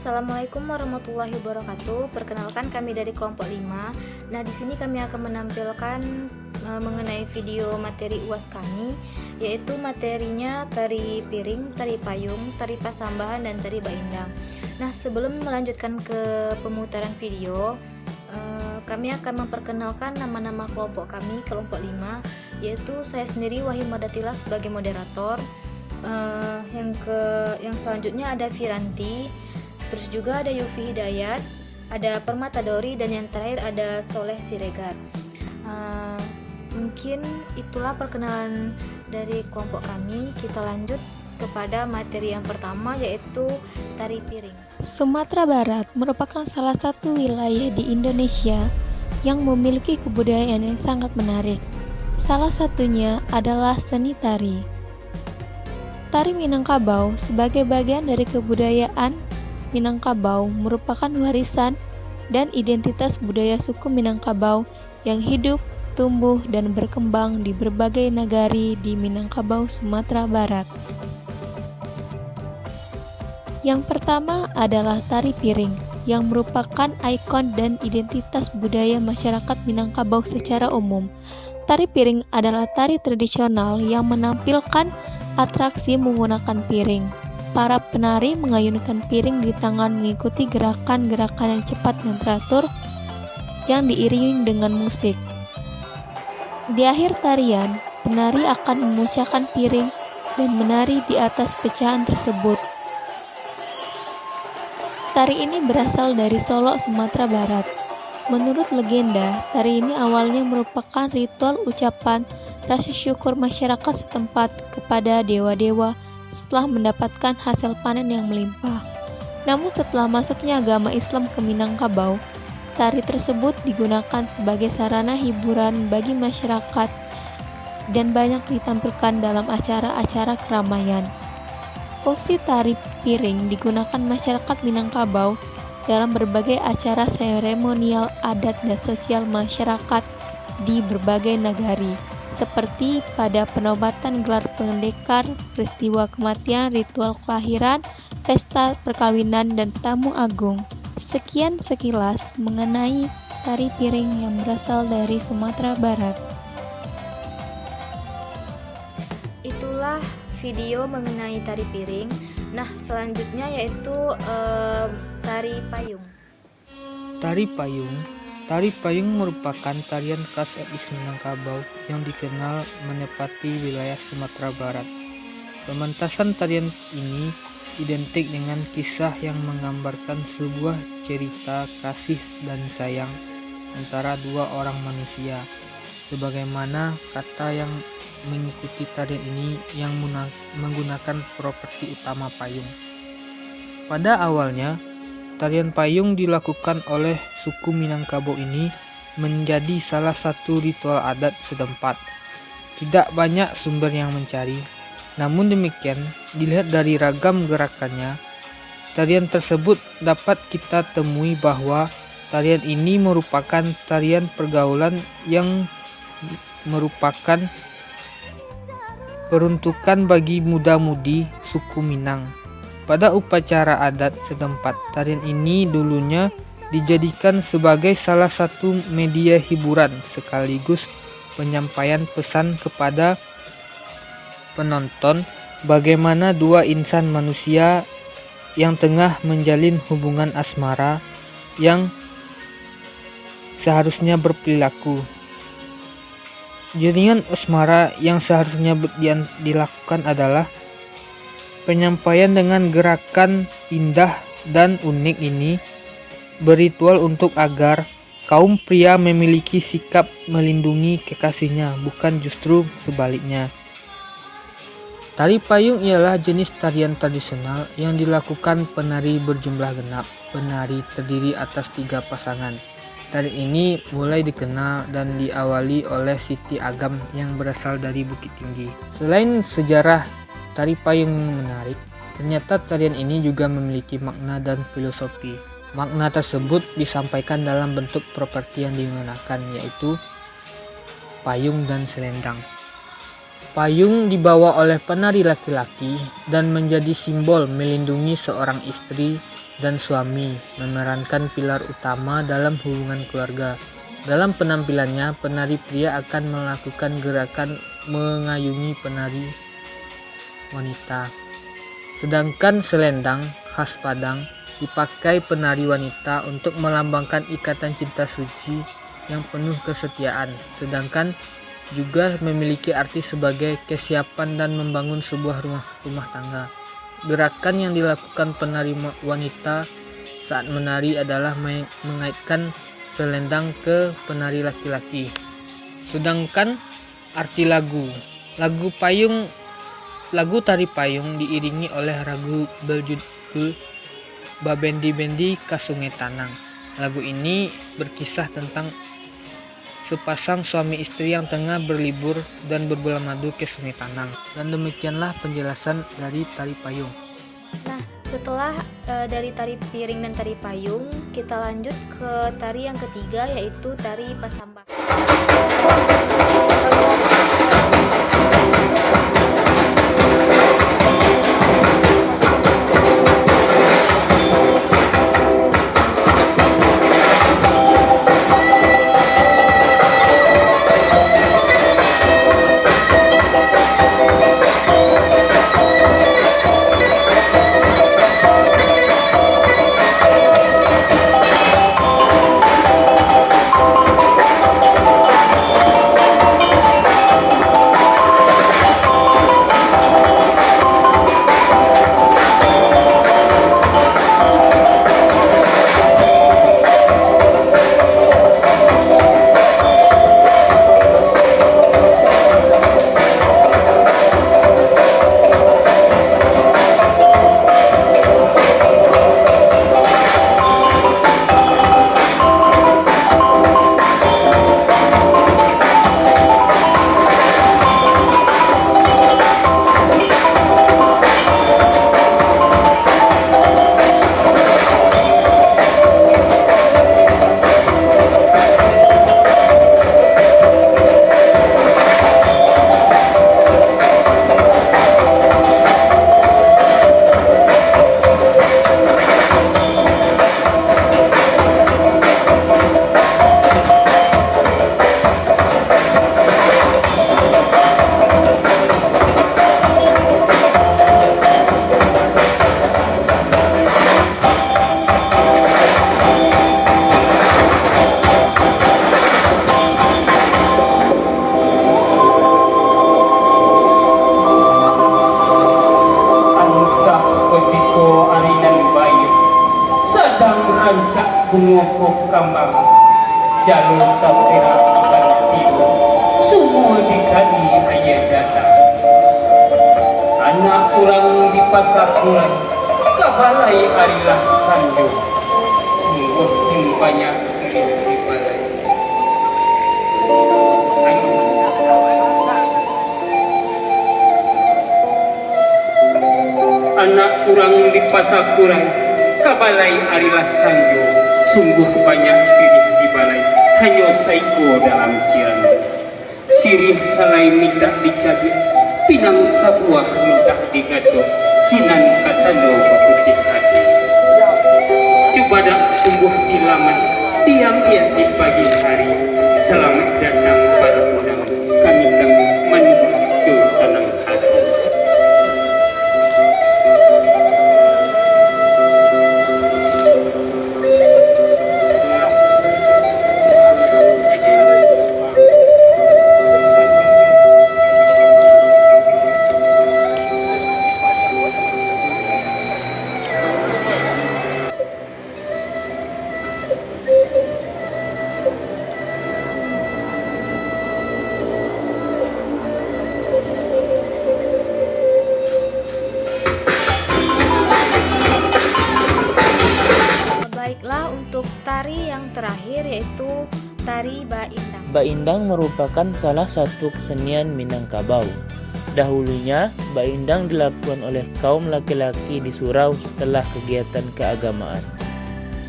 Assalamualaikum warahmatullahi wabarakatuh. Perkenalkan, kami dari kelompok 5. Nah, di sini kami akan menampilkan mengenai video materi UAS kami, yaitu materinya tari piring, tari payung, tari pasambahan, dan tari baindang. Nah, sebelum melanjutkan ke pemutaran video, kami akan memperkenalkan nama-nama kelompok kami, kelompok 5, yaitu saya sendiri Wahyu Madatila sebagai moderator. Yang selanjutnya ada Firanti, terus juga ada Yufi Hidayat, ada Permata Dori, dan yang terakhir ada Soleh Siregar. Mungkin itulah perkenalan dari kelompok kami. Kita lanjut kepada materi yang pertama, yaitu tari piring. Sumatera Barat merupakan salah satu wilayah di Indonesia yang memiliki kebudayaan yang sangat menarik. Salah satunya adalah seni tari. Tari Minangkabau sebagai bagian dari kebudayaan Minangkabau merupakan warisan dan identitas budaya suku Minangkabau yang hidup, tumbuh, dan berkembang di berbagai nagari di Minangkabau, Sumatera Barat. Yang pertama adalah tari piring, yang merupakan ikon dan identitas budaya masyarakat Minangkabau secara umum. Tari piring adalah tari tradisional yang menampilkan atraksi menggunakan piring. Para penari mengayunkan piring di tangan mengikuti gerakan-gerakan yang cepat dan teratur yang diiringi dengan musik. Di akhir tarian, penari akan memecahkan piring dan menari di atas pecahan tersebut. Tari ini berasal dari Solok, Sumatera Barat. Menurut legenda, tari ini awalnya merupakan ritual ucapan rasa syukur masyarakat setempat kepada dewa-dewa setelah mendapatkan hasil panen yang melimpah. Namun setelah masuknya agama Islam ke Minangkabau, tari tersebut digunakan sebagai sarana hiburan bagi masyarakat dan banyak ditampilkan dalam acara-acara keramaian. Fungsi tari piring digunakan masyarakat Minangkabau dalam berbagai acara seremonial adat dan sosial masyarakat di berbagai nagari, seperti pada penobatan gelar pendekar, peristiwa kematian, ritual kelahiran, pesta perkawinan, dan tamu agung. Sekian sekilas mengenai tari piring yang berasal dari Sumatera Barat. Itulah video mengenai tari piring. Nah, selanjutnya yaitu tari payung. Tari payung merupakan tarian khas etnis Minangkabau yang dikenal menepati wilayah Sumatera Barat. Pementasan tarian ini identik dengan kisah yang menggambarkan sebuah cerita kasih dan sayang antara dua orang manusia. Sebagaimana kata yang mengikuti tarian ini yang menggunakan properti utama payung. Pada awalnya, tarian payung dilakukan oleh suku Minangkabau ini menjadi salah satu ritual adat setempat. Tidak banyak sumber yang mencari, namun demikian dilihat dari ragam gerakannya, tarian tersebut dapat kita temui bahwa tarian ini merupakan tarian pergaulan yang merupakan peruntukan bagi muda-mudi suku Minang. Pada upacara adat setempat, tarian ini dulunya dijadikan sebagai salah satu media hiburan sekaligus penyampaian pesan kepada penonton bagaimana dua insan manusia yang tengah menjalin hubungan asmara yang seharusnya berperilaku. Jaringan asmara yang seharusnya dilakukan adalah penyampaian dengan gerakan indah dan unik ini berritual untuk agar kaum pria memiliki sikap melindungi kekasihnya, bukan justru sebaliknya. Tari payung ialah jenis tarian tradisional yang dilakukan penari berjumlah genap. Penari terdiri atas 3 pasangan. Tari ini mulai dikenal dan diawali oleh Siti Agam yang berasal dari Bukit Tinggi. Selain sejarah tari payung yang menarik, ternyata tarian ini juga memiliki makna dan filosofi. Makna tersebut disampaikan dalam bentuk properti yang digunakan, yaitu payung dan selendang. Payung dibawa oleh penari laki-laki dan menjadi simbol melindungi seorang istri dan suami, memerankan pilar utama dalam hubungan keluarga. Dalam penampilannya, penari pria akan melakukan gerakan mengayungi penari wanita. Sedangkan selendang khas Padang dipakai penari wanita untuk melambangkan ikatan cinta suci yang penuh kesetiaan, sedangkan juga memiliki arti sebagai kesiapan dan membangun sebuah rumah tangga. Gerakan yang dilakukan penari wanita saat menari adalah mengaitkan selendang ke penari laki-laki. Sedangkan arti lagu tari payung diiringi oleh lagu berjudul Babendi Bendi ka Sungai Tanang. Lagu ini berkisah tentang sepasang suami istri yang tengah berlibur dan berbulan madu ke Sungai Tanang. Dan demikianlah penjelasan dari tari payung. Nah, setelah dari tari piring dan tari payung, kita lanjut ke tari yang ketiga, yaitu tari pasambah. Bungokok kambang jalur tasira ikan tiru semua dikali ayah datang anak kurang di pasakuran kabalai arilah sanjung sungguh banyak sirih di balai anak kurang di pasakuran kabalai arilah sanjung sungguh banyak sirih di balai hanya saiko dalam cian sirih salai minta dicabik pinang sabuah minta digaduh sinan katano putih hati coba dak tumbuh di laman tiang ia di pagi hari selamat datang pada undang kami menuju senang hati. Baiklah, untuk tari yang terakhir yaitu tari Baindang. Baindang merupakan salah satu kesenian Minangkabau. Dahulunya, Baindang dilakukan oleh kaum laki-laki di surau setelah kegiatan keagamaan.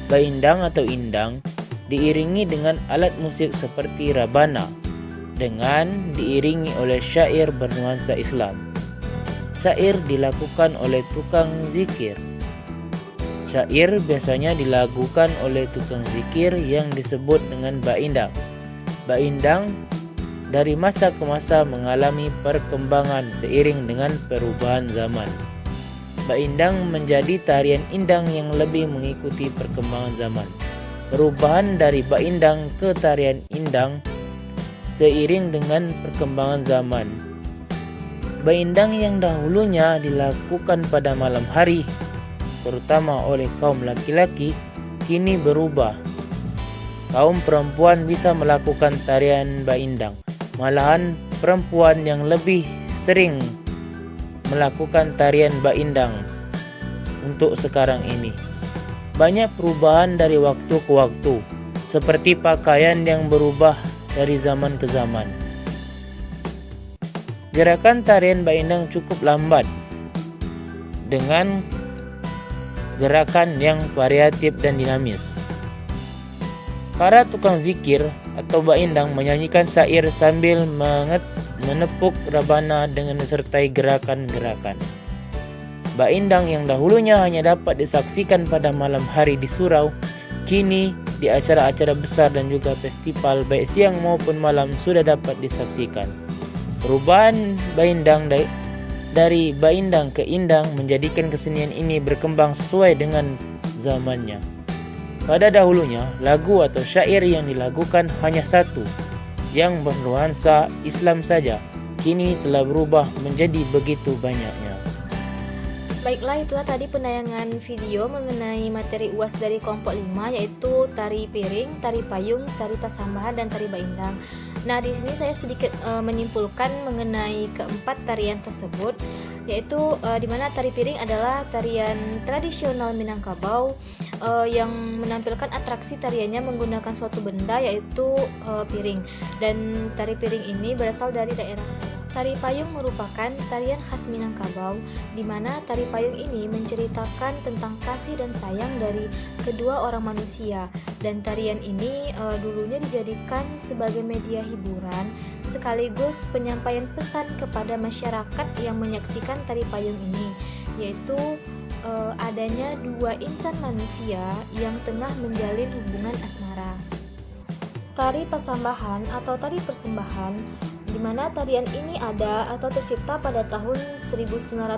Baindang atau indang diiringi dengan alat musik seperti rabana, dengan diiringi oleh syair bernuansa Islam. Syair dilakukan oleh tukang zikir. Syair biasanya dilakukan oleh tukang zikir yang disebut dengan baindang. Baindang dari masa ke masa mengalami perkembangan seiring dengan perubahan zaman. Baindang menjadi tarian indang yang lebih mengikuti perkembangan zaman. Perubahan dari baindang ke tarian indang seiring dengan perkembangan zaman. Baindang yang dahulunya dilakukan pada malam hari, terutama oleh kaum laki-laki, kini berubah. Kaum perempuan bisa melakukan tarian baindang. Malahan perempuan yang lebih sering melakukan tarian baindang untuk sekarang ini. Banyak perubahan dari waktu ke waktu, seperti pakaian yang berubah dari zaman ke zaman. Gerakan tarian baindang cukup lambat dengan gerakan yang variatif dan dinamis. Para tukang zikir atau baindang menyanyikan syair sambil menepuk rebana dengan disertai gerakan-gerakan. Baindang yang dahulunya hanya dapat disaksikan pada malam hari di surau, kini di acara-acara besar dan juga festival baik siang maupun malam sudah dapat disaksikan. Perubahan baindang dari baindang ke indang menjadikan kesenian ini berkembang sesuai dengan zamannya. Pada dahulunya, lagu atau syair yang dilakukan hanya satu, yang bernuansa Islam saja. Kini telah berubah menjadi begitu banyaknya. Baiklah, itulah tadi penayangan video mengenai materi UAS dari kelompok 5, yaitu tari piring, tari payung, tari pasambahan, dan tari baindang. Nah, di sini saya sedikit menyimpulkan mengenai keempat tarian tersebut, yaitu di mana tari piring adalah tarian tradisional Minangkabau yang menampilkan atraksi tariannya menggunakan suatu benda, yaitu piring. Dan tari piring ini berasal dari daerah saya. Tari payung merupakan tarian khas Minangkabau, di mana tari payung ini menceritakan tentang kasih dan sayang dari kedua orang manusia. Dan tarian ini dulunya dijadikan sebagai media hiburan, sekaligus penyampaian pesan kepada masyarakat yang menyaksikan tari payung ini, yaitu adanya dua insan manusia yang tengah menjalin hubungan asmara. Tari pasambahan atau tari persembahan, di mana tarian ini ada atau tercipta pada tahun 1962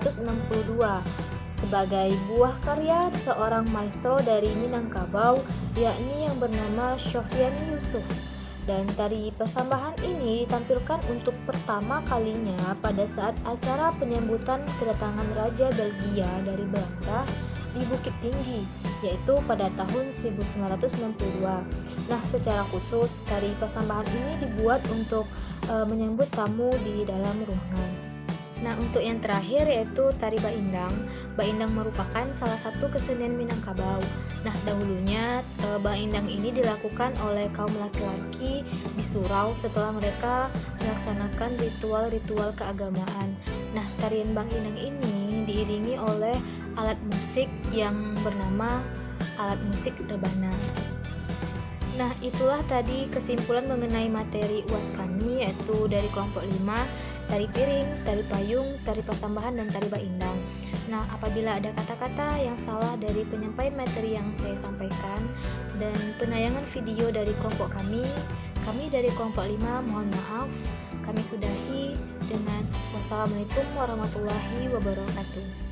sebagai buah karya seorang maestro dari Minangkabau, yakni yang bernama Sofyan Yusuf. Dan tari persambahan ini ditampilkan untuk pertama kalinya pada saat acara penyambutan kedatangan Raja Belgia dari Belanda di Bukit Tinggi, yaitu pada tahun 1962. Nah, secara khusus tari persambahan ini dibuat untuk menyambut tamu di dalam ruangan. Nah, untuk yang terakhir yaitu tari baindang. Baindang merupakan salah satu kesenian Minangkabau. Nah, dahulunya baindang ini dilakukan oleh kaum laki-laki di surau setelah mereka melaksanakan ritual-ritual keagamaan. Nah, tarian baindang ini diiringi oleh alat musik yang bernama alat musik rebana. Nah, itulah tadi kesimpulan mengenai materi UAS kami, yaitu dari kelompok 5, tari piring, tari payung, tari pasambahan, dan tari baindang. Nah, apabila ada kata-kata yang salah dari penyampaian materi yang saya sampaikan dan penayangan video dari kelompok kami dari kelompok 5 mohon maaf. Kami sudahi dengan wassalamualaikum warahmatullahi wabarakatuh.